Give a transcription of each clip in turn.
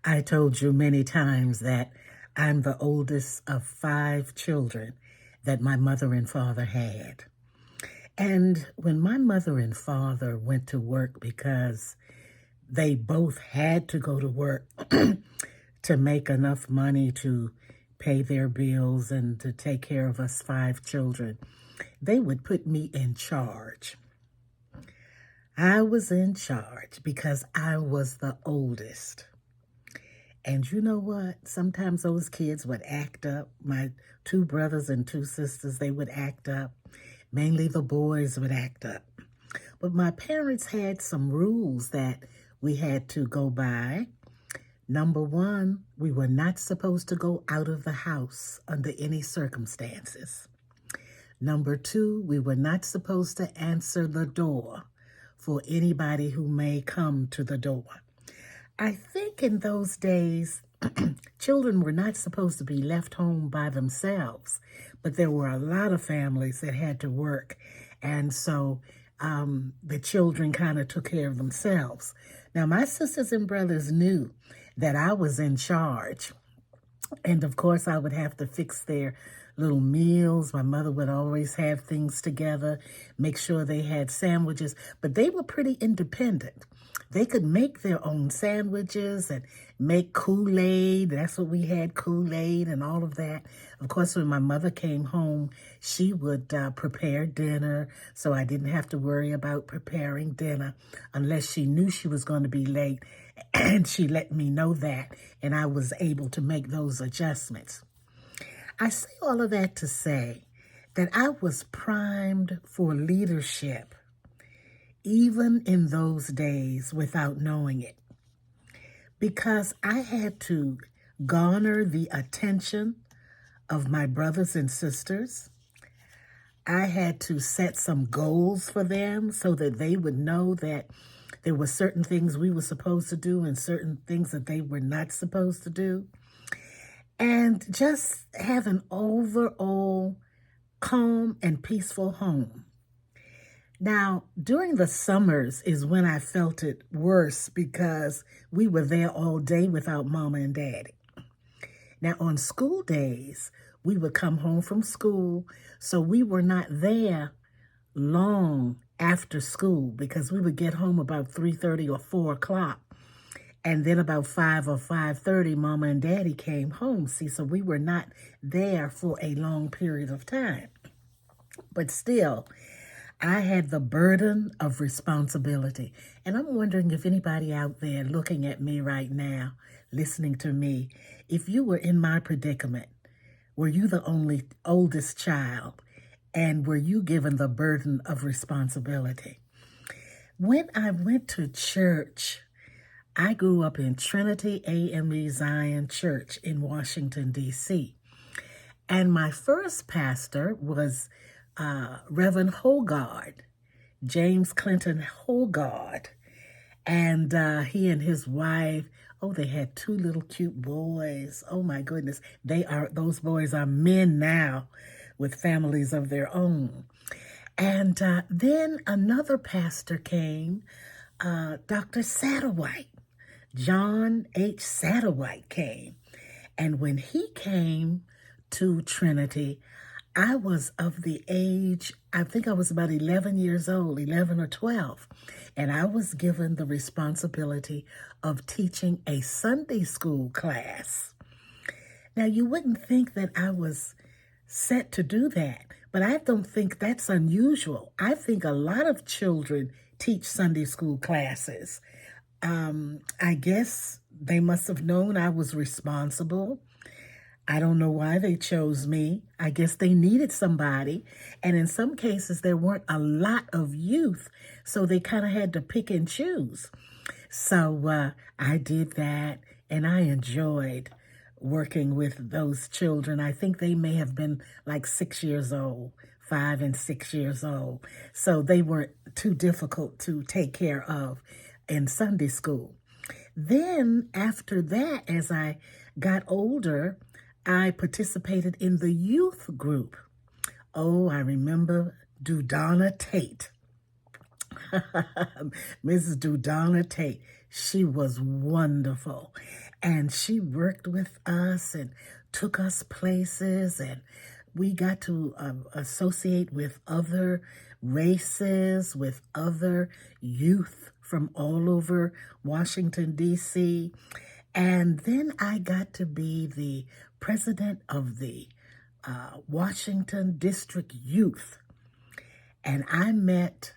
I told you many times that I'm the oldest of 5 children that my mother and father had. And when my mother and father went to work because they both had to go to work to make enough money to pay their bills and to take care of us 5 children, they would put me in charge. I was in charge because I was the oldest. And you know what? Sometimes those kids would act up. My 2 brothers and 2 sisters, they would act up. Mainly the boys would act up. But my parents had some rules that we had to go by. Number one, we were not supposed to go out of the house under any circumstances. Number two, we were not supposed to answer the door for anybody who may come to the door. I think in those days, children were not supposed to be left home by themselves, but there were a lot of families that had to work. And so the children kind of took care of themselves. Now, my sisters and brothers knew that I was in charge. And of course, I would have to fix their little meals. My mother would always have things together, make sure they had sandwiches, but they were pretty independent. They could make their own sandwiches and make Kool-Aid. That's what we had, Kool-Aid and all of that. Of course, when my mother came home, she would prepare dinner, so I didn't have to worry about preparing dinner unless she knew she was going to be late, and she let me know that, and I was able to make those adjustments. I say all of that to say that I was primed for leadership even in those days without knowing it, because I had to garner the attention of my brothers and sisters. I had to set some goals for them so that they would know that there were certain things we were supposed to do and certain things that they were not supposed to do. And just have an overall calm and peaceful home. Now, during the summers is when I felt it worse because we were there all day without Mama and Daddy. Now, on school days, we would come home from school, so we were not there long after school because we would get home about 3:30 or 4 o'clock. And then about 5 or 5:30, Mama and Daddy came home. See, so we were not there for a long period of time. But still, I had the burden of responsibility. And I'm wondering if anybody out there looking at me right now, listening to me, if you were in my predicament, were you the only oldest child? And were you given the burden of responsibility? When I went to church, I grew up in Trinity AME Zion Church in Washington, D.C. And my first pastor was Reverend Hogard, James Clinton Hogard. And he and his wife, they had 2 little cute boys. Oh my goodness. Those boys are men now with families of their own. And then another pastor came, Dr. Satterwhite. John H. Satterwhite came. And when he came to Trinity, I was of the age, I think I was about 11 years old, 11 or 12. And I was given the responsibility of teaching a Sunday school class. Now, you wouldn't think that I was set to do that, but I don't think that's unusual. I think a lot of children teach Sunday school classes. I guess they must have known I was responsible. I don't know why they chose me. I guess they needed somebody. And in some cases, there weren't a lot of youth, so they kind of had to pick and choose. So I did that, and I enjoyed working with those children. I think they may have been like 6 years old, 5 and 6 years old. So they weren't too difficult to take care of in Sunday school. Then after that, as I got older, I participated in the youth group. Oh, I remember Dudonna Tate. Mrs. Dudonna Tate. She was wonderful. And she worked with us and took us places, and we got to associate with other races, with other youth from all over Washington, D.C. And then I got to be the president of the Washington District Youth. And I met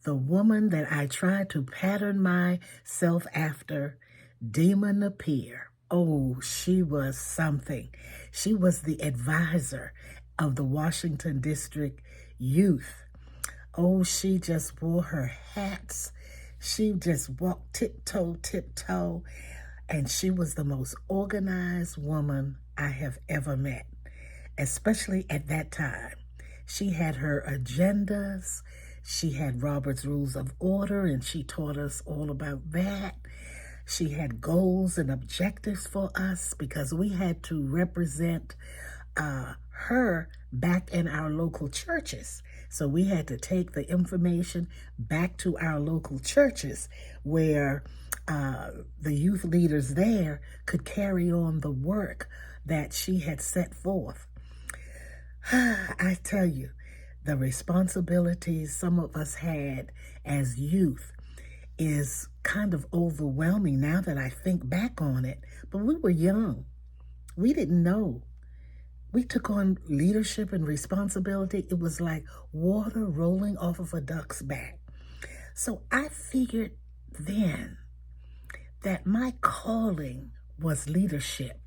the woman that I tried to pattern myself after, Dima Napier. Oh, she was something. She was the advisor of the Washington District Youth. Oh, she just wore her hats. She just walked tiptoe, tiptoe. And she was the most organized woman I have ever met, especially at that time. She had her agendas. She had Robert's Rules of Order, and she taught us all about that. She had goals and objectives for us because we had to represent her back in our local churches. So we had to take the information back to our local churches where the youth leaders there could carry on the work that she had set forth. I tell you, the responsibilities some of us had as youth is kind of overwhelming now that I think back on it. But we were young. We didn't know. We took on leadership and responsibility. It was like water rolling off of a duck's back. So I figured then that my calling was leadership.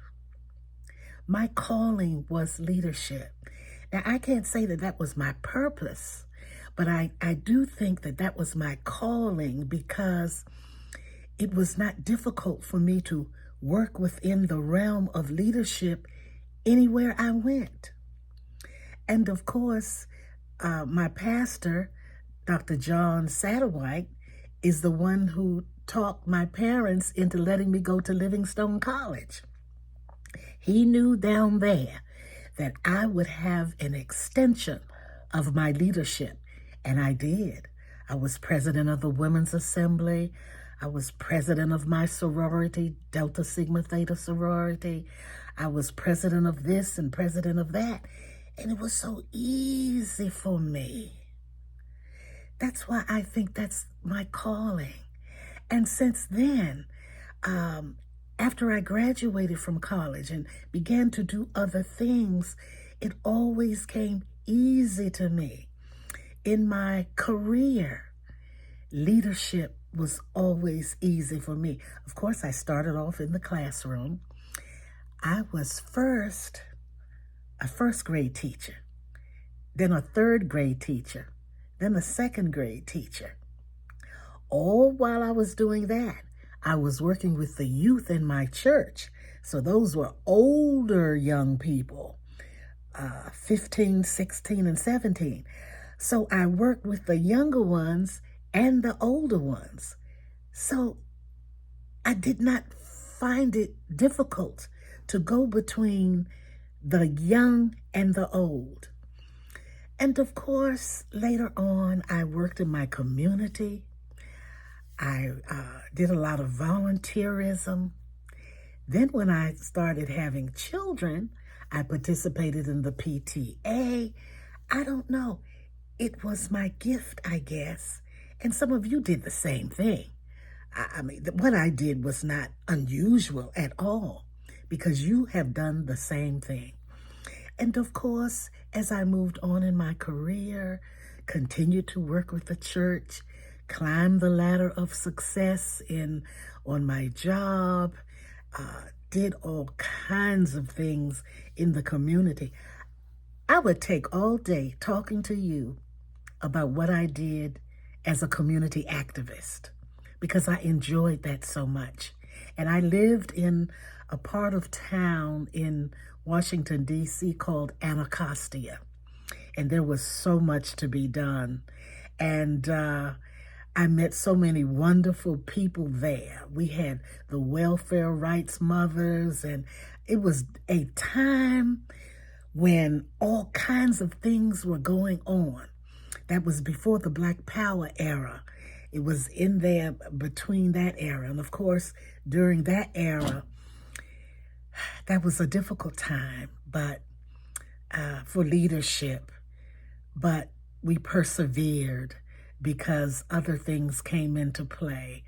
My calling was leadership. Now, I can't say that that was my purpose, but I do think that that was my calling because it was not difficult for me to work within the realm of leadership anywhere I went. And of course, my pastor, Dr. John Satterwhite, is the one who talked my parents into letting me go to Livingstone College. He knew down there that I would have an extension of my leadership, and I did. I was president of the Women's Assembly. I was president of my sorority, Delta Sigma Theta sorority. I was president of this and president of that, and it was so easy for me. That's why I think that's my calling. And since then, after I graduated from college and began to do other things, it always came easy to me. In my career, leadership was always easy for me. Of course, I started off in the classroom. I was first a first grade teacher, then a third grade teacher, then a second grade teacher. All while I was doing that, I was working with the youth in my church. So those were older young people, 15, 16, and 17. So I worked with the younger ones and the older ones. So I did not find it difficult to go between the young and the old. And of course, later on, I worked in my community. I did a lot of volunteerism. Then when I started having children, I participated in the PTA. I don't know. It was my gift, I guess. And some of you did the same thing. I mean, what I did was not unusual at all because you have done the same thing. And of course, as I moved on in my career, continued to work with the church, climbed the ladder of success on my job, did all kinds of things in the community. I would take all day talking to you about what I did as a community activist because I enjoyed that so much. And I lived in a part of town in Washington, D.C. called Anacostia. And there was so much to be done. And I met so many wonderful people there. We had the welfare rights mothers, and it was a time when all kinds of things were going on. That was before the Black Power era. It was in there between that era. And of course, during that era, That was a difficult time, but for leadership, but we persevered because other things came into play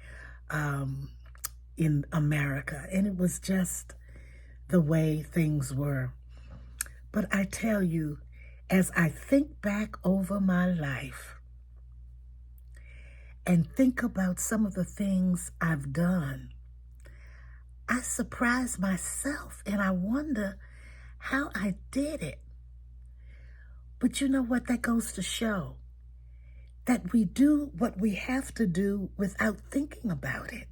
in America, and it was just the way things were. But I tell you, as I think back over my life and think about some of the things I've done, I surprise myself and I wonder how I did it. But you know what? That goes to show that we do what we have to do without thinking about it.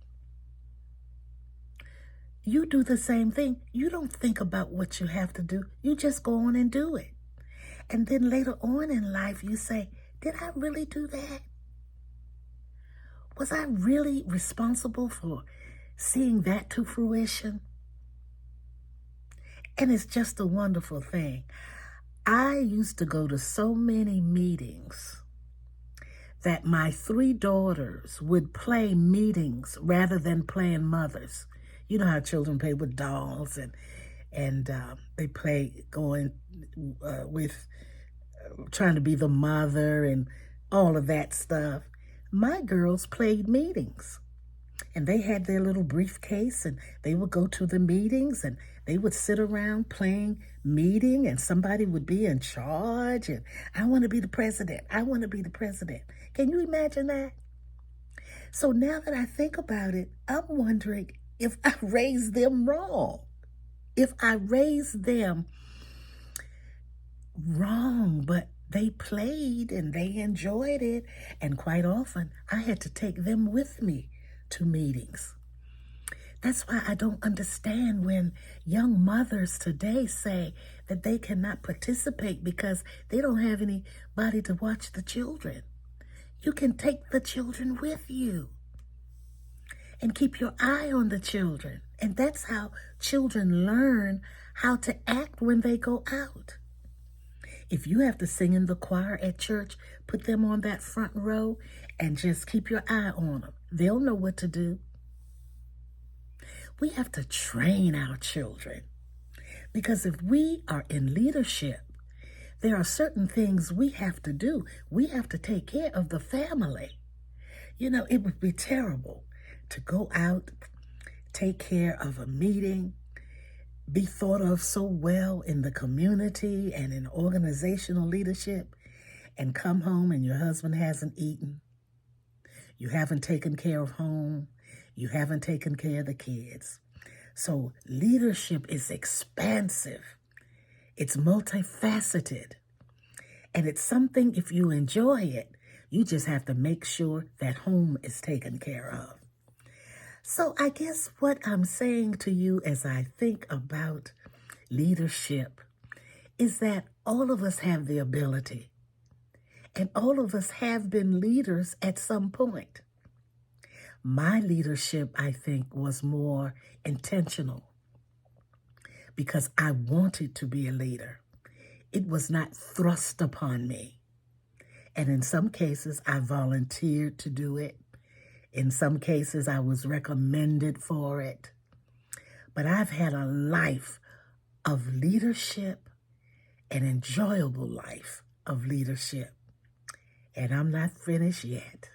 You do the same thing. You don't think about what you have to do. You just go on and do it. And then later on in life, you say, did I really do that? Was I really responsible for seeing that to fruition? And it's just a wonderful thing. I used to go to so many meetings that my 3 daughters would play meetings rather than playing mothers. You know how children play with dolls and they play going with trying to be the mother and all of that stuff. My girls played meetings, and they had their little briefcase, and they would go to the meetings, and they would sit around playing meeting, and somebody would be in charge, and I want to be the president. I want to be the president. Can you imagine that? So now that I think about it, I'm wondering if I raised them wrong. If I raised them wrong, but they played and they enjoyed it. And quite often, I had to take them with me to meetings. That's why I don't understand when young mothers today say that they cannot participate because they don't have anybody to watch the children. You can take the children with you and keep your eye on the children. And that's how children learn how to act when they go out. If you have to sing in the choir at church, put them on that front row and just keep your eye on them. They'll know what to do. We have to train our children, because if we are in leadership, there are certain things we have to do. We have to take care of the family. You know, it would be terrible to go out, take care of a meeting, be thought of so well in the community and in organizational leadership, and come home and your husband hasn't eaten. You haven't taken care of home. You haven't taken care of the kids. So leadership is expansive. It's multifaceted. And it's something, if you enjoy it, you just have to make sure that home is taken care of. So I guess what I'm saying to you as I think about leadership is that all of us have the ability, and all of us have been leaders at some point. My leadership, I think, was more intentional because I wanted to be a leader. It was not thrust upon me. And in some cases, I volunteered to do it. In some cases, I was recommended for it. But I've had a life of leadership, an enjoyable life of leadership. And I'm not finished yet.